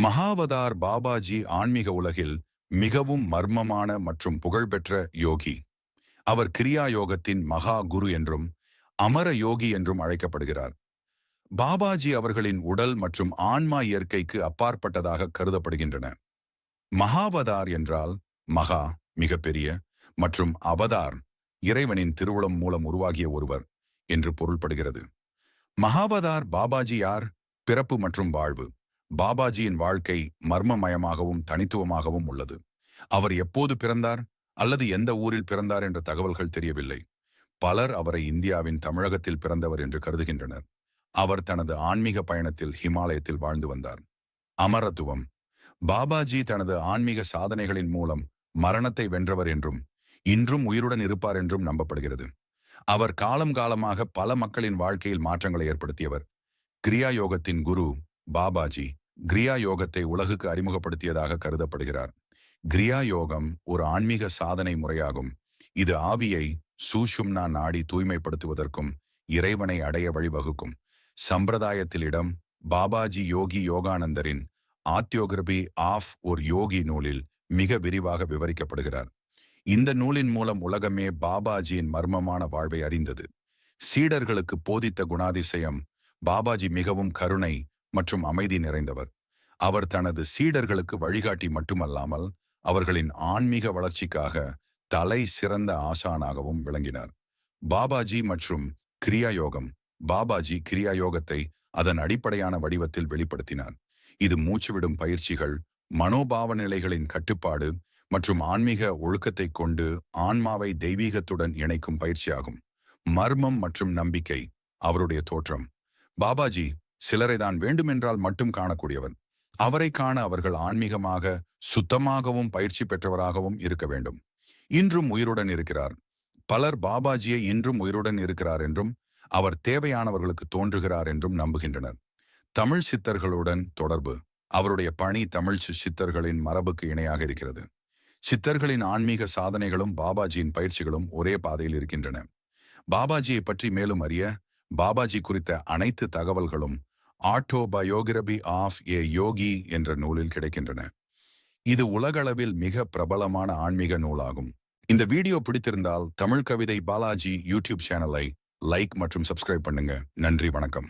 மகாவதார் பாபாஜி ஆன்மீக உலகில் மிகவும் மர்மமான மற்றும் புகழ்பெற்ற யோகி. அவர் கிரியா யோகத்தின் மகா குரு என்றும் அமர யோகி என்றும் அழைக்கப்படுகிறார். பாபாஜி அவர்களின் உடல் மற்றும் ஆன்மா இயற்கைக்கு அப்பாற்பட்டதாக கருதப்படுகின்றன. மகாவதார் என்றால் மகா மிகப்பெரிய மற்றும் அவதார் இறைவனின் திருவுளம் மூலம் உருவாகிய ஒருவர் என்று பொருள்படுகிறது. மகாவதார் பாபாஜி யார்? பிறப்பு மற்றும் வாழ்வு. பாபாஜியின் வாழ்க்கை மர்மமயமாகவும் தனித்துவமாகவும் உள்ளது. அவர் எப்போது பிறந்தார் அல்லது எந்த ஊரில் பிறந்தார் என்ற தகவல்கள் தெரியவில்லை. பலர் அவரை இந்தியாவின் தமிழகத்தில் பிறந்தவர் என்று கருதுகின்றனர். அவர் தனது ஆன்மீக பயணத்தில் ஹிமாலயத்தில் வாழ்ந்து வந்தார். அமரத்துவம். பாபாஜி தனது ஆன்மீக சாதனைகளின் மூலம் மரணத்தை வென்றவர் என்றும் இன்றும் உயிருடன் இருப்பார் என்றும் நம்பப்படுகிறது. அவர் காலம் காலமாக பல மக்களின் வாழ்க்கையில் மாற்றங்களை ஏற்படுத்தியவர். கிரியா யோகத்தின் குரு பாபாஜி கிரியா யோகத்தை உலகுக்கு அறிமுகப்படுத்தியதாக கருதப்படுகிறார். கிரியா யோகம் ஒரு ஆன்மீக சாதனை முறையாகும். இது ஆவியை சூஷும்னா நாடி தூய்மைப்படுத்துவதற்கும் இறைவனை அடைய வழிவகுக்கும். சம்பிரதாயத்தில் இடம். பாபாஜி யோகி யோகானந்தரின் ஆத்யோகிரபி ஆஃப் ஒரு யோகி நூலில் மிக விரிவாக விவரிக்கப்படுகிறார். இந்த நூலின் மூலம் உலகமே பாபாஜியின் மர்மமான வாழ்வை அறிந்தது. சீடர்களுக்கு போதித்த குணாதிசயம். பாபாஜி மிகவும் கருணை மற்றும் அமைதி நிறைந்தவர். அவர் தனது சீடர்களுக்கு வழிகாட்டி மட்டுமல்லாமல் அவர்களின் ஆன்மீக வளர்ச்சிக்காக தலை சிறந்த ஆசானாகவும் விளங்கினார். பாபாஜி மற்றும் கிரியா யோகம். பாபாஜி கிரியா யோகத்தை அதன் அடிப்படையான வடிவத்தில் வெளிப்படுத்தினார். இது மூச்சுவிடும் பயிற்சிகள், மனோபாவ நிலைகளின் கட்டுப்பாடு மற்றும் ஆன்மீக ஒழுக்கத்தை கொண்டு ஆன்மாவை தெய்வீகத்துடன் இணைக்கும் பயிற்சியாகும். மர்மம் மற்றும் நம்பிக்கை. அவருடைய தோற்றம். பாபாஜி சிலரை தான் வேண்டுமென்றால் மட்டும் காணக்கூடியவர். அவரை காண அவர்கள் ஆன்மீகமாக சுத்தமாகவும் பயிற்சி பெற்றவராகவும் இருக்க வேண்டும். இன்றும் உயிருடன் இருக்கிறார். பலர் பாபாஜியை இன்றும் உயிருடன் இருக்கிறார் என்றும் அவர் தேவையானவர்களுக்கு தோன்றுகிறார் என்றும் நம்புகின்றனர். தமிழ் சித்தர்களுடன் தொடர்பு. அவருடைய பணி தமிழ் சித்தர்களின் மரபுக்கு இணையாக இருக்கிறது. சித்தர்களின் ஆன்மீக சாதனைகளும் பாபாஜியின் பயிற்சிகளும் ஒரே பாதையில் இருக்கின்றன. பாபாஜியை பற்றி மேலும் அறிய பாபாஜி குறித்த அனைத்து தகவல்களும் ஆட்டோபயோகிரபி ஆஃப் ஏ யோகி என்ற நூலில் கிடைக்கின்றன. இது உலகளவில் மிக பிரபலமான ஆன்மீக நூலாகும். இந்த வீடியோ பிடித்திருந்தால் தமிழ் கவிதை பாலாஜி யூடியூப் சேனலை லைக் மற்றும் சப்ஸ்கிரைப் பண்ணுங்க. நன்றி, வணக்கம்.